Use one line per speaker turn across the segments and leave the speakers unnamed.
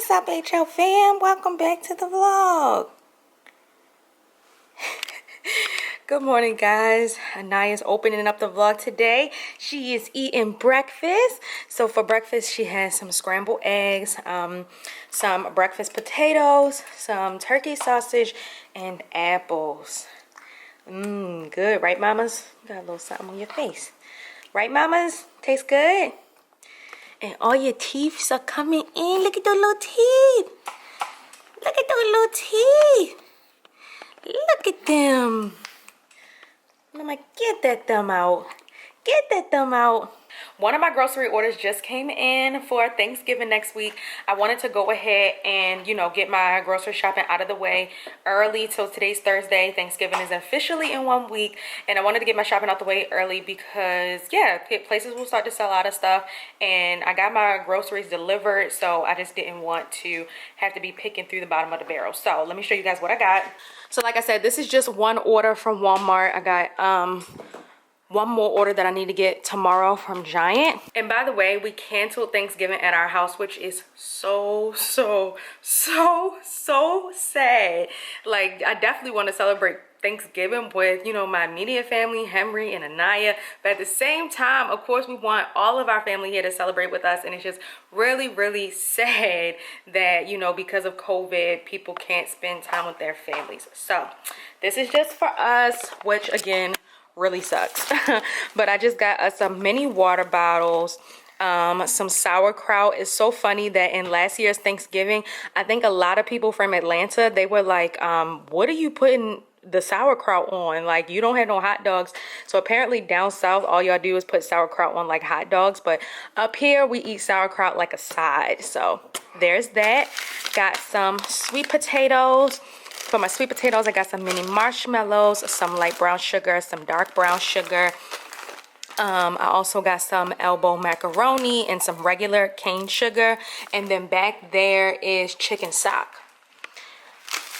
What's up, HO fam? Welcome back to the vlog. Good morning, guys. Aniya's opening up the vlog today. She is eating breakfast. So for breakfast, she has some scrambled eggs, some breakfast potatoes, some turkey sausage, and apples. Good, right, mamas? Got a little something on your face. Right, mamas? Tastes good? And all your teeth are coming in. Look at those little teeth. Look at those little teeth. Look at them. Mama, get that thumb out. Get that thumb out. One of my grocery orders just came in for Thanksgiving next week. I wanted to go ahead and, get my grocery shopping out of the way early. So today's Thursday. Thanksgiving is officially in 1 week. And I wanted to get my shopping out the way early because, places will start to sell out of stuff. And I got my groceries delivered. So I just didn't want to have to be picking through the bottom of the barrel. So let me show you guys what I got. So like I said, this is just one order from Walmart. I got, one more order that I need to get tomorrow from Giant. And by the way, we canceled Thanksgiving at our house, which is so sad. Like, I definitely want to celebrate Thanksgiving with, my immediate family, Henry and Aniya. But at the same time, of course, we want all of our family here to celebrate with us. And it's just really sad that, because of COVID, people can't spend time with their families. So this is just for us, which again, really sucks. But I just got us some mini water bottles, some sauerkraut. It's so funny that in last year's Thanksgiving, I think a lot of people from Atlanta, they were like, what are you putting the sauerkraut on? Like, you don't have no hot dogs. So apparently down south, all y'all do is put sauerkraut on like hot dogs, but up here we eat sauerkraut like a side. So there's that. Got some sweet potatoes. For my sweet potatoes, I got some mini marshmallows, some light brown sugar, some dark brown sugar. I also got some elbow macaroni and some regular cane sugar. And then back there is chicken stock.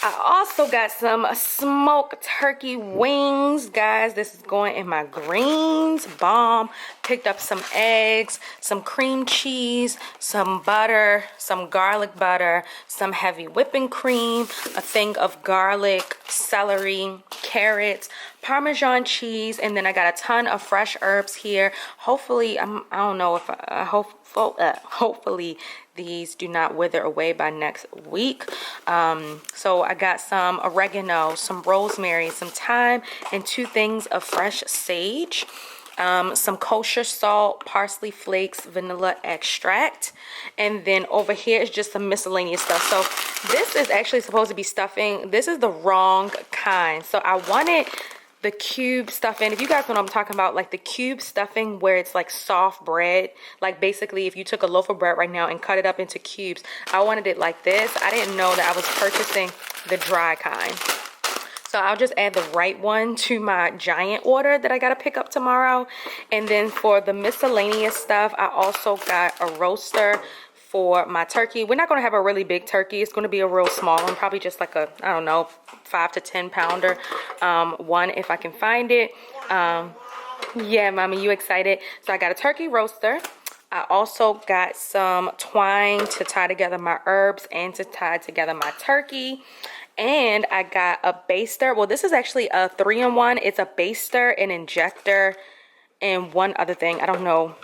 I also got some smoked turkey wings, guys. This is going in my greens. Bomb. Picked up some eggs, some cream cheese, some butter, some garlic butter, some heavy whipping cream, a thing of garlic, celery, carrots, Parmesan cheese, and then I got a ton of fresh herbs here. Hopefully, I don't know if hopefully these do not wither away by next week. So I got some oregano, some rosemary, some thyme, and 2 things of fresh sage. Some kosher salt, parsley flakes, vanilla extract, and then over here is just some miscellaneous stuff. So this is actually supposed to be stuffing. This is the wrong kind. So I wanted the cube stuffing. If you guys know what I'm talking about, like the cube stuffing where it's like soft bread, like basically if you took a loaf of bread right now and cut it up into cubes, I wanted it like this. I didn't know that I was purchasing the dry kind. So I'll just add the right one to my Giant order that I got to pick up tomorrow. And then for the miscellaneous stuff, I also got a roaster for my turkey. We're not going to have a really big turkey. It's going to be a real small one, probably just like a, I don't know, 5 to 10 pounder one if I can find it. Yeah, mommy, you excited? So I got a turkey roaster. I also got some twine to tie together my herbs and to tie together my turkey. And I got a baster. Well, this is actually a 3-in-1. It's a baster, an injector, and one other thing. I don't know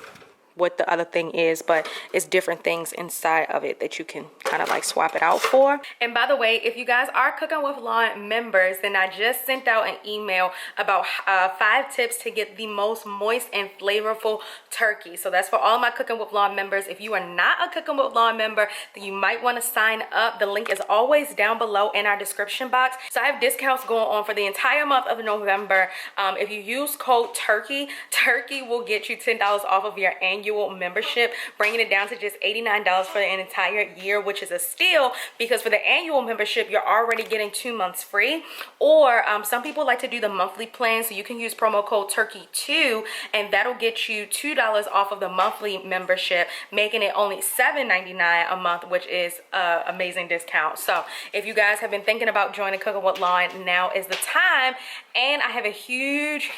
what the other thing is, but it's different things inside of it that you can kind of like swap it out for. And by the way, if you guys are Cooking with Lauren members, then I just sent out an email about 5 tips to get the most moist and flavorful turkey. So that's for all my Cooking with Lauren members. If you are not a Cooking with Lauren member, then you might want to sign up. The link is always down below in our description box. So I have discounts going on for the entire month of November. If you use code TURKEY, Turkey will get you $10 off of your annual membership, bringing it down to just $89 for an entire year, which is a steal because for the annual membership, you're already getting 2 months free. Or some people like to do the monthly plan, so you can use promo code TURKEY2, and that'll get you $2 off of the monthly membership, making it only $7.99 a month, which is an amazing discount. So if you guys have been thinking about joining Cooking with Lauren, now is the time. And I have a huge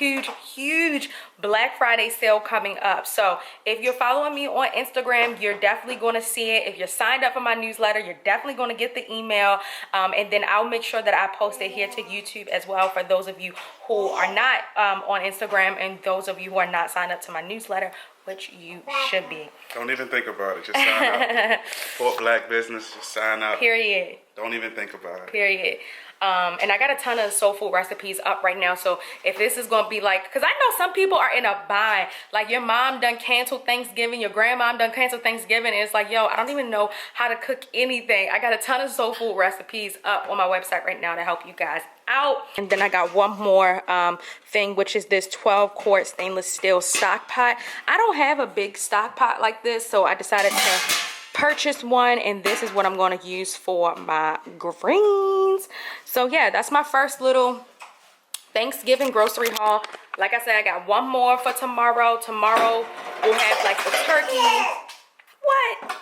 Black Friday sale coming up. So if if you're following me on Instagram, you're definitely going to see it. If you're signed up for my newsletter, you're definitely going to get the email. And then I'll make sure that I post it here to YouTube as well for those of you who are not on Instagram and those of you who are not signed up to my newsletter, which you should be.
Don't even think about it. Just sign up. Support black business. Just sign up.
Period.
Don't even think about it.
Period. And I got a ton of soul food recipes up right now. So if this is going to be like, because I know some people are in a bind. Like your mom done canceled Thanksgiving. Your grandmom done canceled Thanksgiving. And it's like, yo, I don't even know how to cook anything. I got a ton of soul food recipes up on my website right now to help you guys out. And then I got one more thing, which is this 12-quart stainless steel stock pot. I don't have a big stock pot like this, so I decided to purchase one, and this is what I'm going to use for my greens. So yeah, that's my first little Thanksgiving grocery haul. Like I said, I got one more for tomorrow. Tomorrow we'll have like the turkey. What?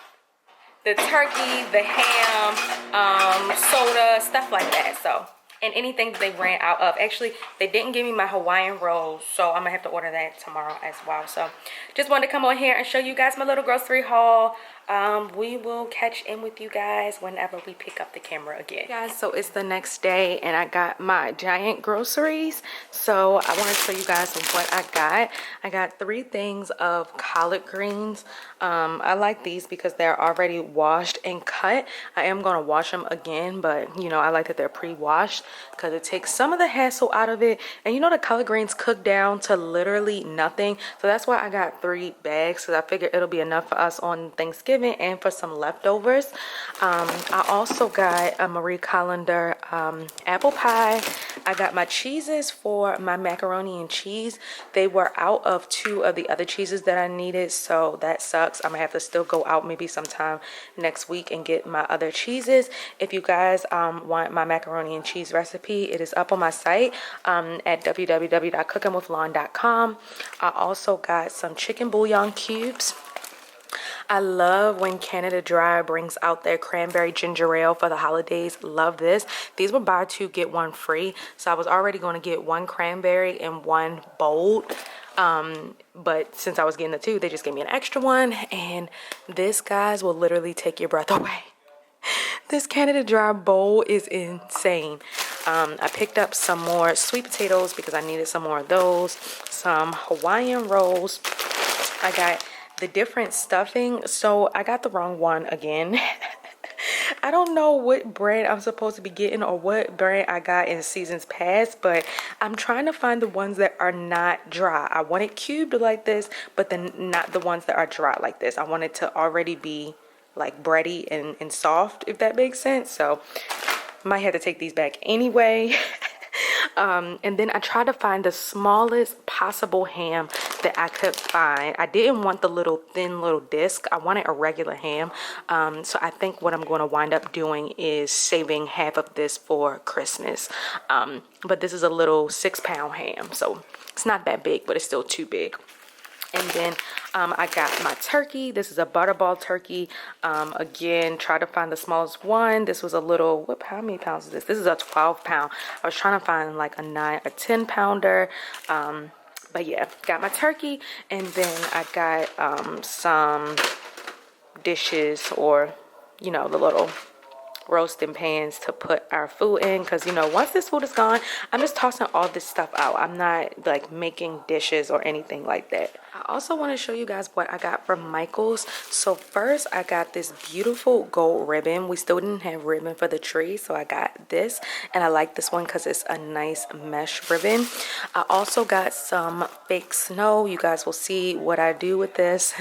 The turkey, the ham, soda, stuff like that. So, and anything that they ran out of. Actually, they didn't give me my Hawaiian rolls, so I'm gonna have to order that tomorrow as well. So just wanted to come on here and show you guys my little grocery haul. We will catch in with you guys whenever we pick up the camera again. Guys, so it's the next day and I got my giant groceries. So I want to show you guys what I got. I got 3 things of collard greens. I like these because they're already washed and cut. I am going to wash them again, but you know, I like that they're pre-washed because it takes some of the hassle out of it. And you know, the collard greens cook down to literally nothing. So that's why I got 3 bags, because I figured it'll be enough for us on Thanksgiving and for some leftovers. I also got a Marie Callender apple pie. I got my cheeses for my macaroni and cheese. They were out of 2 of the other cheeses that I needed, so that sucks. I'm gonna have to still go out maybe sometime next week and get my other cheeses. If you guys want my macaroni and cheese recipe, it is up on my site at www.cookingwithlon.com. I also got some chicken bouillon cubes. I love when Canada Dry brings out their cranberry ginger ale for the holidays. Love this. These were buy 2 get 1 free, so I was already going to get 1 cranberry and 1 bold, but since I was getting the 2, they just gave me an extra one. And this, guys, will literally take your breath away. This Canada Dry bowl is insane. I picked up some more sweet potatoes because I needed some more of those, some Hawaiian rolls. I got the different stuffing, so I got the wrong one again. I don't know what brand I'm supposed to be getting or what brand I got in seasons past, but I'm trying to find the ones that are not dry. I want it cubed like this, but then not the ones that are dry like this. I want it to already be like bready and soft, if that makes sense. So might have to take these back anyway. And then I tried to find the smallest possible ham that I could find. I didn't want the little thin little disc. I wanted a regular ham. So I think what I'm going to wind up doing is saving half of this for Christmas. But this is a little 6-pound ham, so it's not that big, but it's still too big. And then I got my turkey. This is a butterball turkey. Again, try to find the smallest one. This was a little, how many pounds is this? This is a 12-pound. I was trying to find like a 9 or 10 pounder. But yeah, got my turkey. And then I got some dishes, or, you know, the little roasting pans to put our food in, because you know, once this food is gone, I'm just tossing all this stuff out. I'm not like making dishes or anything like that. I also want to show you guys what I got from Michael's. So first, I got this beautiful gold ribbon. We still didn't have ribbon for the tree, so I got this, and I like this one because it's a nice mesh ribbon. I also got some fake snow. You guys will see what I do with this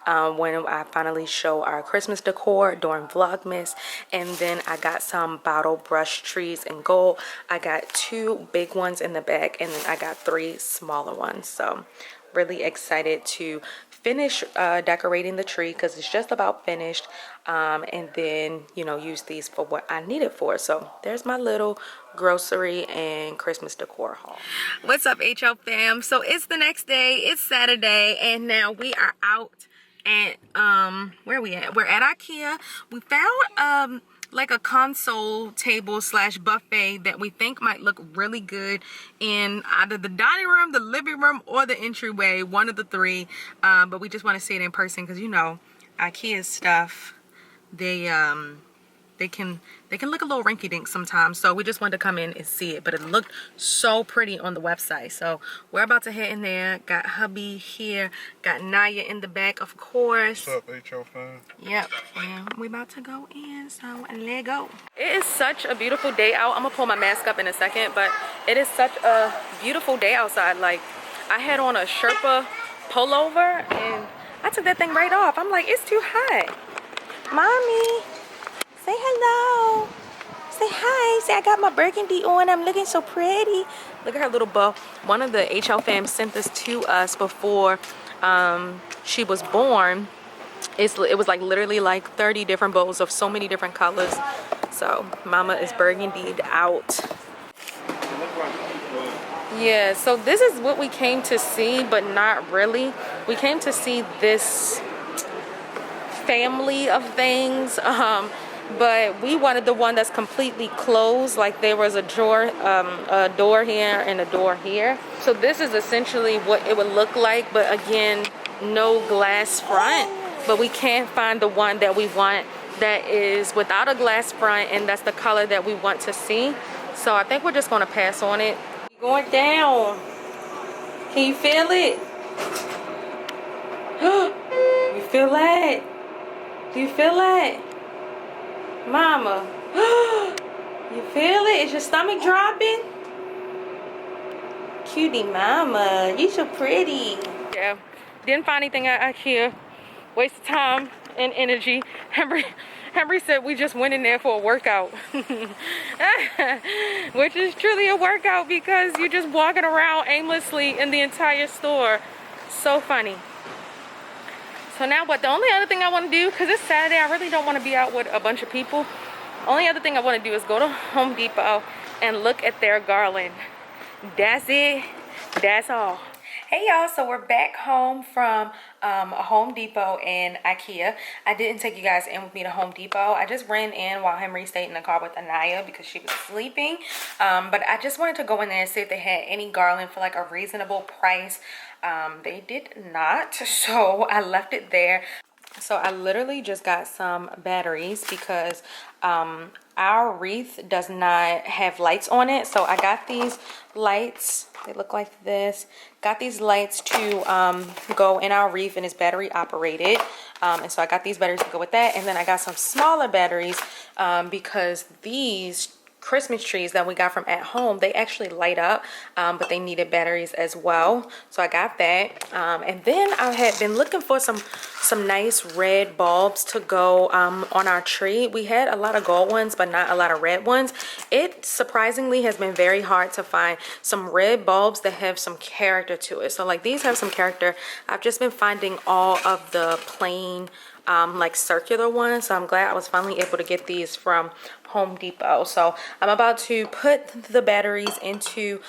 when I finally show our Christmas decor during Vlogmas. And then I got some bottle brush trees in gold. I got 2 big ones in the back, and then I got 3 smaller ones. So really excited to finish decorating the tree, because it's just about finished, and then, you know, use these for what I need it for. So there's my little grocery and Christmas decor haul. What's up, HL fam? So it's the next day, it's Saturday, and now we are out at where are we at? We're at IKEA. We found like a console table slash buffet that we think might look really good in either the dining room, the living room, or the entryway, one of the three. But we just want to see it in person because, you know, IKEA stuff, they can look a little rinky-dink sometimes. So we just wanted to come in and see it, but it looked so pretty on the website. So we're about to head in there. Got hubby here, got Naya in the back, of course.
What's up, HO fan?
Yep, and we about to go in, so let go. It is such a beautiful day out. I'm gonna pull my mask up in a second, but it is such a beautiful day outside. Like, I had on a Sherpa pullover and I took that thing right off. I'm like, it's too hot. Mommy, say hello. Say hi. Say I got my burgundy on. I'm looking so pretty. Look at her little bow. One of the HL fam sent this to us before she was born. It was like literally like 30 different bows of so many different colors. So mama is burgundied out. Yeah, so this is what we came to see, but not really. We came to see this family of things, but we wanted the one that's completely closed. Like there was a door here and a door here. So this is essentially what it would look like, but again, no glass front. But we can't find the one that we want that is without a glass front, and that's the color that we want to see. So I think we're just gonna pass on it. Going down. Can you feel it? You feel that? Do you feel that? Mama. You feel it? Is your stomach dropping? Cutie mama. You so pretty. Yeah. Didn't find anything at IKEA. Waste of time and energy. Henry said we just went in there for a workout. Which is truly a workout because you're just walking around aimlessly in the entire store. So funny. So now what? The only other thing I want to do, because it's Saturday, I really don't want to be out with a bunch of people. Only other thing I want to do is go to Home Depot and look at their garland. That's it. That's all. Hey y'all, so we're back home from Home Depot and IKEA. I didn't take you guys in with me to Home Depot. I just ran in while Henry stayed in the car with Aniya because she was sleeping. But I just wanted to go in there and see if they had any garland for like a reasonable price. They did not, so I left it there. So I literally just got some batteries because our wreath does not have lights on it. So I got these lights. They look like this. Got these lights to go in our wreath, and it's battery operated. And so I got these batteries to go with that. And then I got some smaller batteries because these Christmas trees that we got from at home, they actually light up, but they needed batteries as well. So I got that. And then I had been looking for some nice red bulbs to go on our tree. We had a lot of gold ones, but not a lot of red ones. It surprisingly has been very hard to find some red bulbs that have some character to it. So like these have some character. I've just been finding all of the plain like circular ones. So I'm glad I was finally able to get these from Home Depot. So I'm about to put the batteries into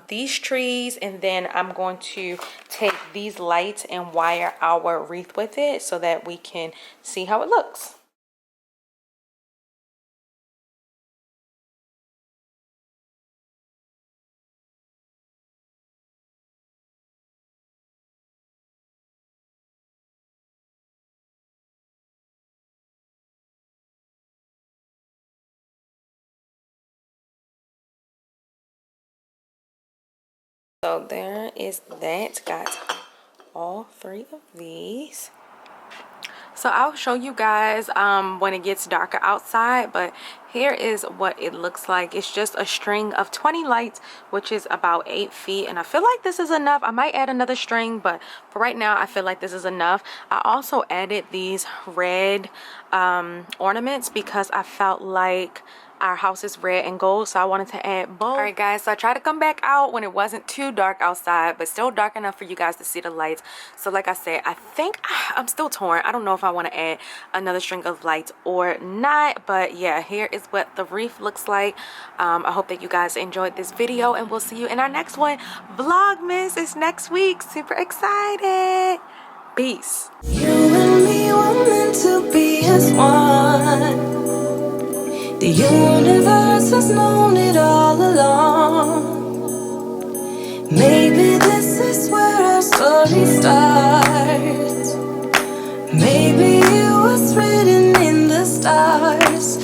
these trees, and then I'm going to take these lights and wire our wreath with it so that we can see how it looks. So there is that. Got all three of these. So I'll show you guys when it gets darker outside, but here is what it looks like. It's just a string of 20 lights, which is about 8 feet, and I feel like this is enough. I might add another string, but for right now I feel like this is enough. I also added these red ornaments because I felt like our house is red and gold, so I wanted to add both. All right guys, so I tried to come back out when it wasn't too dark outside, but still dark enough for you guys to see the lights. So like I said, I think I'm still torn. I don't know if I want to add another string of lights or not, but yeah, here is what the wreath looks like. I hope that you guys enjoyed this video, and we'll see you in our next one. Vlogmas is next week. Super excited. Peace. You and me were meant to be as one.
The universe has known it all along. Maybe this is where our story starts. Maybe it was written in the stars.